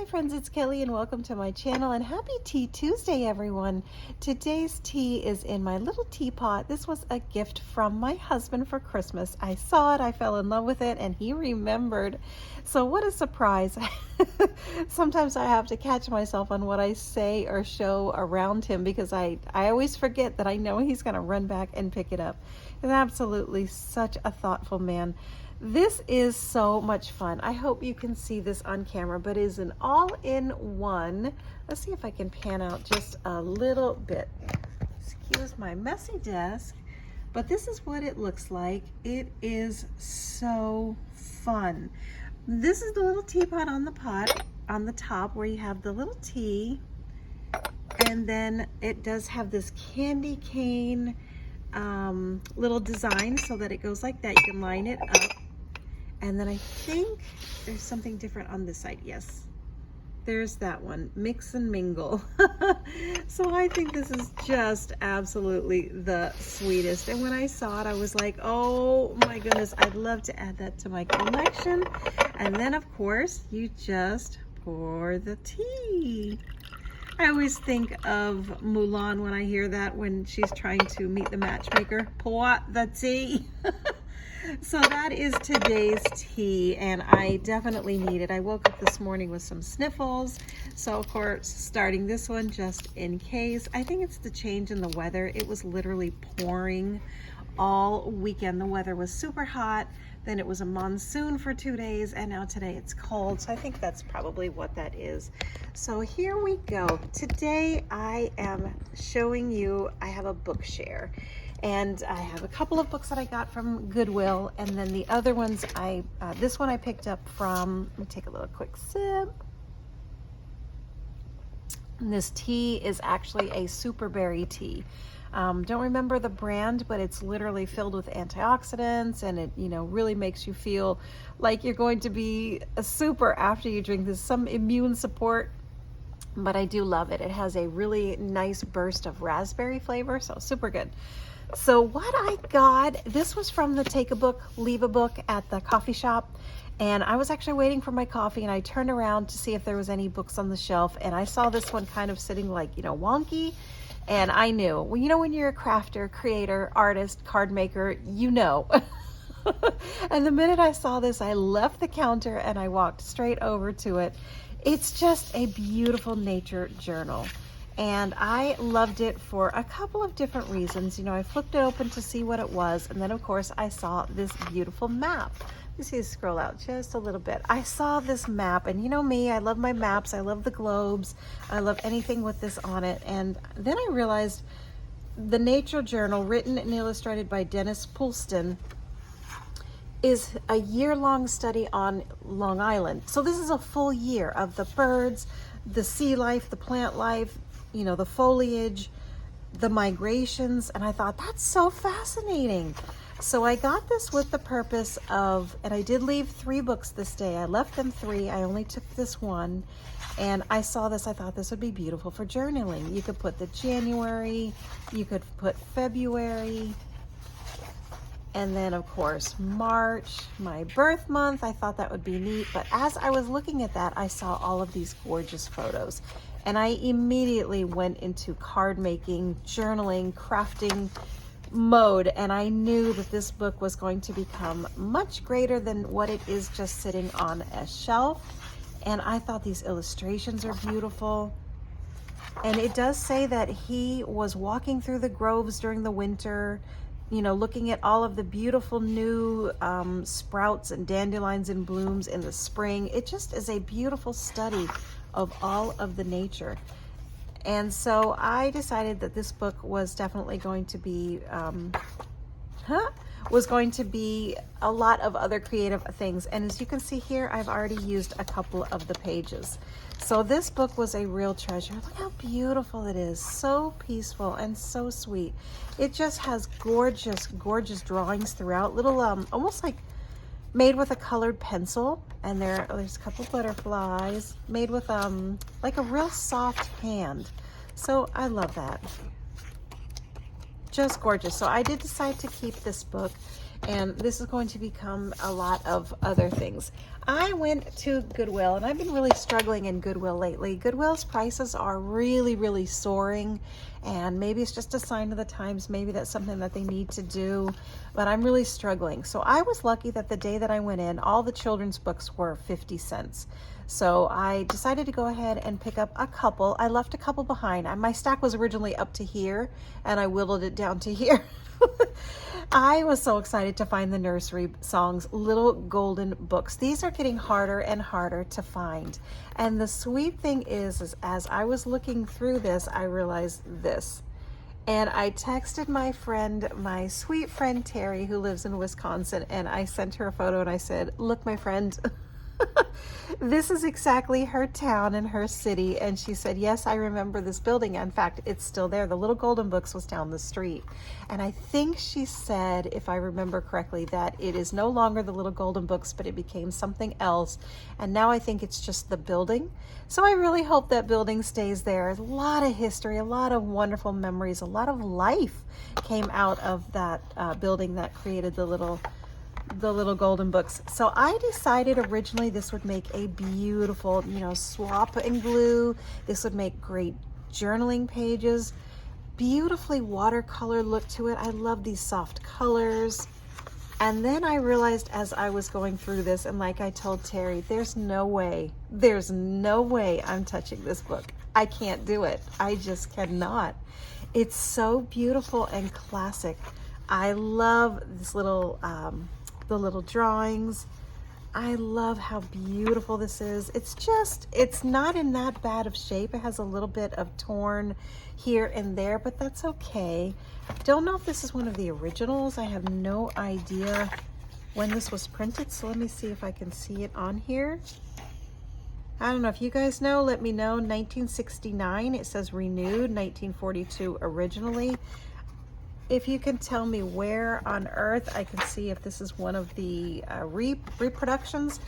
friends, it's Kelly and welcome to my channel and happy Tea Tuesday everyone. Today's tea is in my little teapot. This was a gift from my husband for Christmas. I saw it, I fell in love with it, and he remembered. So what a surprise. Sometimes I have to catch myself on what I say or show around him because I always forget that I know he's going to run back and pick it up. He's absolutely such a thoughtful man. This is so much fun. I hope you can see this on camera, but it is an all-in-one. Let's see if I can pan out just a little bit. Excuse my messy desk, but this is what it looks like. It is so fun. This is the little teapot on the pot on the top where you have the little tea, and then it does have this candy cane little design so that it goes like that. You can line it up. And then I think there's something different on this side. Yes, there's that one, mix and mingle. So I think this is just absolutely the sweetest. And when I saw it, I was like, oh my goodness, I'd love to add that to my collection. And then of course, you just pour the tea. I always think of Mulan when I hear that, when she's trying to meet the matchmaker. Pour the tea. So that is today's tea, and I definitely need it. I woke up this morning with some sniffles, so of course starting this one just in case. I think it's the change in the weather. It was literally pouring all weekend. The weather was super hot, then it was a monsoon for 2 days, and now today it's cold. So I think that's probably what that is. So here we go. Today I am showing you, I have a book share. And I have a couple of books that I got from Goodwill, and then the other ones this one I picked up from, let me take a little quick sip. And this tea is actually a super berry tea. Don't remember the brand, but it's literally filled with antioxidants, and it, really makes you feel like you're going to be a super after you drink this, some immune support. But I do love it. It has a really nice burst of raspberry flavor, so super good. So what I got, this was from the Take a Book, Leave a Book at the coffee shop. And I was actually waiting for my coffee, and I turned around to see if there was any books on the shelf. And I saw this one kind of sitting like, wonky. And I knew, well, when you're a crafter, creator, artist, card maker, And the minute I saw this, I left the counter and I walked straight over to it. It's just a beautiful nature journal. And I loved it for a couple of different reasons. I flipped it open to see what it was. And then of course I saw this beautiful map. You see, scroll out just a little bit. I saw this map, and me, I love my maps. I love the globes. I love anything with this on it. And then I realized the nature journal, written and illustrated by Dennis Poulston, is a year-long study on Long Island. So this is a full year of the birds, the sea life, the plant life, the foliage, the migrations, and I thought that's so fascinating. So I got this with the purpose of, and I did leave 3 books this day. I left them 3. I only took this one, and I saw this. I thought this would be beautiful for journaling. You could put the January, you could put February, and then of course March, my birth month. I thought that would be neat, but as I was looking at that, I saw all of these gorgeous photos. And I immediately went into card making, journaling, crafting mode. And I knew that this book was going to become much greater than what it is just sitting on a shelf. And I thought these illustrations are beautiful. And it does say that he was walking through the groves during the winter, looking at all of the beautiful new sprouts and dandelions and blooms in the spring. It just is a beautiful study of all of the nature. And so I decided that this book was definitely going to be a lot of other creative things. And as you can see here, I've already used a couple of the pages. So this book was a real treasure. Look how beautiful it is. So peaceful and so sweet. It just has gorgeous, gorgeous drawings throughout. Little, almost like made with a colored pencil. And there's a couple butterflies made with like a real soft hand. So I love that. Just gorgeous. So I did decide to keep this book. And this is going to become a lot of other things. I went to Goodwill, and I've been really struggling in Goodwill lately. Goodwill's prices are really, really soaring, and maybe it's just a sign of the times. Maybe that's something that they need to do, but I'm really struggling. So I was lucky that the day that I went in, all the children's books were 50 cents. So I decided to go ahead and pick up a couple. I left a couple behind. My stack was originally up to here, and I whittled it down to here. I was so excited to find the nursery songs, little golden books. These are getting harder and harder to find. And the sweet thing is as I was looking through this, I realized this. And I texted my friend, my sweet friend Terry, who lives in Wisconsin, and I sent her a photo and I said, look, my friend, this is exactly her town and her city. And she said, yes, I remember this building. In fact, it's still there. The Little Golden Books was down the street. And I think she said, if I remember correctly, that it is no longer the Little Golden Books, but it became something else. And now I think it's just the building. So I really hope that building stays there. A lot of history, a lot of wonderful memories, a lot of life came out of that building that created the Little Golden Books. So I decided originally this would make a beautiful, swap and glue. This would make great journaling pages. Beautifully watercolor look to it. I love these soft colors. And then I realized as I was going through this, and like I told Terry, there's no way I'm touching this book. I can't do it. I just cannot. It's so beautiful and classic. I love this little the little drawings. I love how beautiful this is. It's not in that bad of shape. It has a little bit of torn here and there, but that's okay. Don't know if this is one of the originals. I have no idea when this was printed, so let me see if I can see it on here. I don't know if you guys know, let me know. 1969, it says renewed, 1942 originally. If you can tell me where on earth I can see if this is one of the reproductions.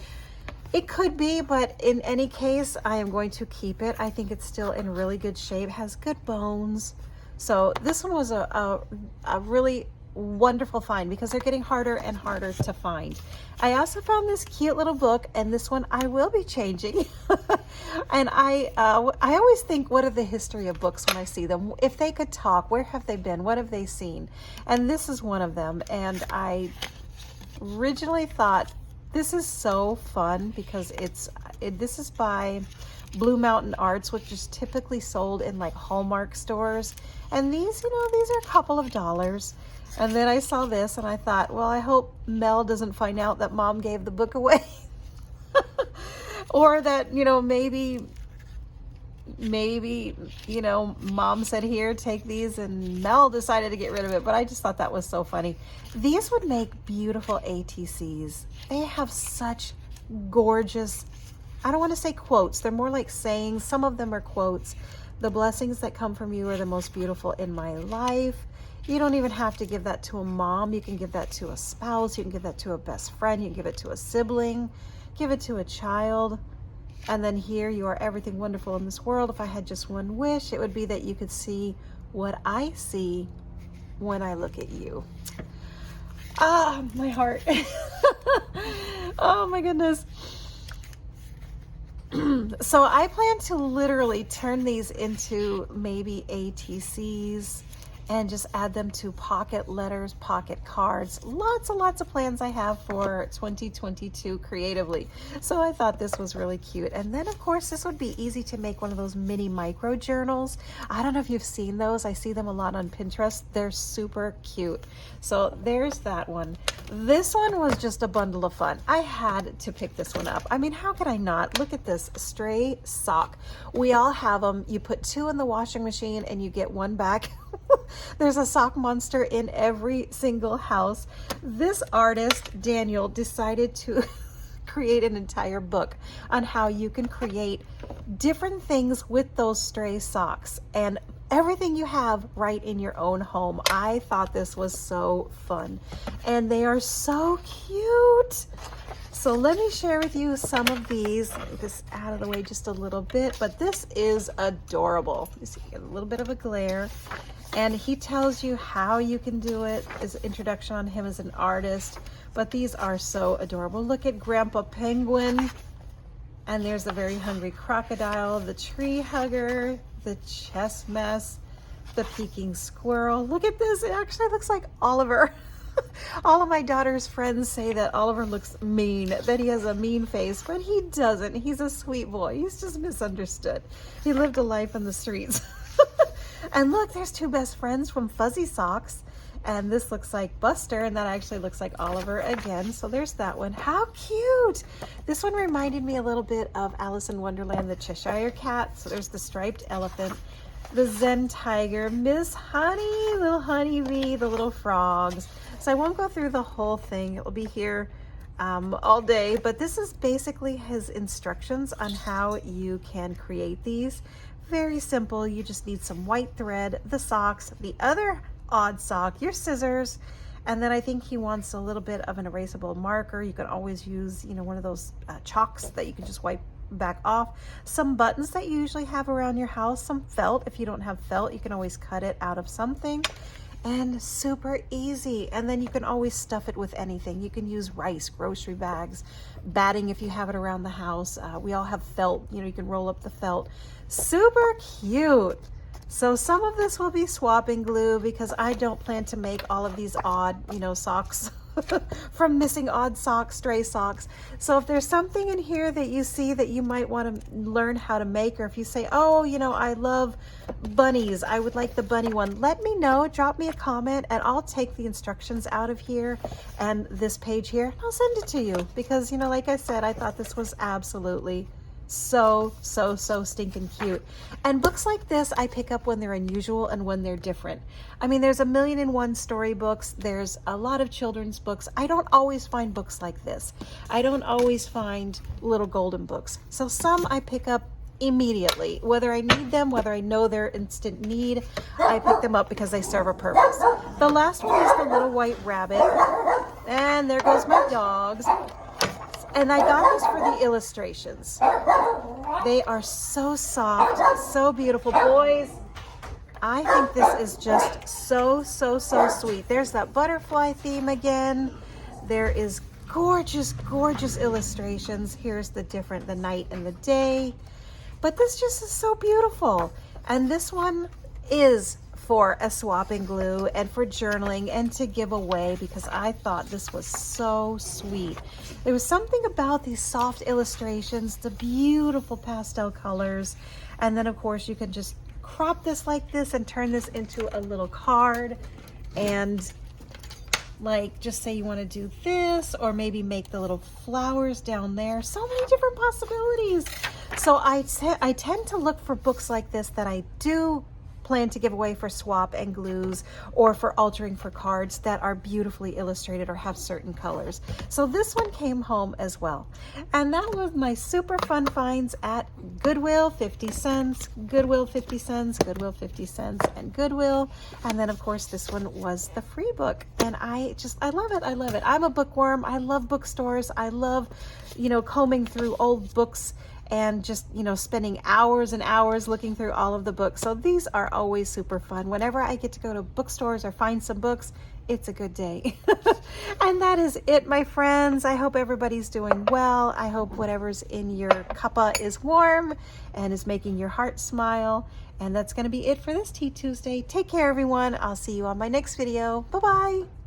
It could be, but in any case, I am going to keep it. I think it's still in really good shape, has good bones. So this one was a really wonderful find because they're getting harder and harder to find. I also found this cute little book, and this one I will be changing. And I always think, what are the history of books when I see them? If they could talk, where have they been? What have they seen? And this is one of them. And I originally thought, this is so fun because this is by Blue Mountain Arts, which is typically sold in like Hallmark stores. And these, these are a couple of dollars. And then I saw this and I thought, well, I hope Mel doesn't find out that Mom gave the book away. Or that, maybe, Mom said, here, take these, and Mel decided to get rid of it. But I just thought that was so funny. These would make beautiful ATCs. They have such gorgeous, I don't want to say quotes. They're more like sayings. Some of them are quotes. The blessings that come from you are the most beautiful in my life. You don't even have to give that to a mom. You can give that to a spouse. You can give that to a best friend. You can give it to a sibling. Give it to a child. And then here, you are everything wonderful in this world. If I had just one wish, it would be that you could see what I see when I look at you. Ah, my heart. Oh my goodness. So I plan to literally turn these into maybe ATCs and just add them to pocket letters, pocket cards. Lots and lots of plans I have for 2022 creatively. So I thought this was really cute. And then of course, this would be easy to make one of those mini micro journals. I don't know if you've seen those. I see them a lot on Pinterest. They're super cute. So there's that one. This one was just a bundle of fun. I had to pick this one up. I mean, how could I not? Look at this stray sock. We all have them. You put 2 in the washing machine and you get 1 back. There's a sock monster in every single house. This artist, Daniel, decided to create an entire book on how you can create different things with those stray socks and everything you have right in your own home. I thought this was so fun, and they are so cute. So let me share with you some of these. Get this out of the way just a little bit, but this is adorable. You see a little bit of a glare. And he tells you how you can do it, his introduction on him as an artist. But these are so adorable. Look at Grandpa Penguin. And there's the very hungry crocodile, the tree hugger, the chess mess, the peeking squirrel. Look at this, it actually looks like Oliver. All of my daughter's friends say that Oliver looks mean, that he has a mean face, but he doesn't. He's a sweet boy. He's just misunderstood. He lived a life in the streets. And look, there's two best friends from Fuzzy Socks. And this looks like Buster, and that actually looks like Oliver again. So there's that one. How cute! This one reminded me a little bit of Alice in Wonderland, the Cheshire Cat. So there's the striped elephant, the Zen tiger, Miss Honey, little honeybee, the little frogs. So I won't go through the whole thing. It will be here all day, but this is basically his instructions on how you can create these. Very simple. You just need some white thread, the socks, the other odd sock, your scissors, and then I think he wants a little bit of an erasable marker. You can always use, you know, one of those chalks that you can just wipe back off. Some buttons that you usually have around your house, some felt. If you don't have felt, you can always cut it out of something. And super easy. And then you can always stuff it with anything. You can use rice, grocery bags, batting if you have it around the house. We all have felt, you know, you can roll up the felt. Super cute. So some of this will be swapping glue because I don't plan to make all of these odd, you know, socks from missing odd socks, stray socks. So if there's something in here that you see that you might want to learn how to make, or if you say, oh, you know, I love bunnies, I would like the bunny one, let me know, drop me a comment, and I'll take the instructions out of here and this page here, and I'll send it to you because, you know, like I said, I thought this was absolutely so stinking cute. And books like this I pick up when they're unusual and when they're different. I mean, there's 1,000,001 storybooks, there's a lot of children's books. I don't always find books like this. I don't always find little golden books. So some I pick up immediately, whether I need them, whether I know they're instant need, I pick them up because they serve a purpose. The last one is the Little White Rabbit, and there goes my dogs. And I got this for the illustrations. They are so soft, so beautiful. Boys, I think this is just so sweet. There's that butterfly theme again. There is gorgeous illustrations. Here's the night and the day. But this just is so beautiful. And this one is for a swapping glue and for journaling and to give away because I thought this was so sweet. There was something about these soft illustrations, the beautiful pastel colors, and then of course you can just crop this like this and turn this into a little card and like just say you want to do this, or maybe make the little flowers down there. So many different possibilities. So I tend to look for books like this that I do plan to give away for swap and glues, or for altering for cards that are beautifully illustrated or have certain colors. So this one came home as well. And that was my super fun finds at Goodwill, 50 cents, Goodwill 50 cents, Goodwill 50 cents, and Goodwill. And then of course this one was the free book. And I love it. I love it. I'm a bookworm. I love bookstores. I love, you know, combing through old books and just, you know, spending hours and hours looking through all of the books. So these are always super fun. Whenever I get to go to bookstores or find some books, it's a good day. And that is it, my friends. I hope everybody's doing well. I hope whatever's in your cuppa is warm and is making your heart smile. And that's going to be it for this Tea Tuesday. Take care, everyone. I'll see you on my next video. Bye-bye.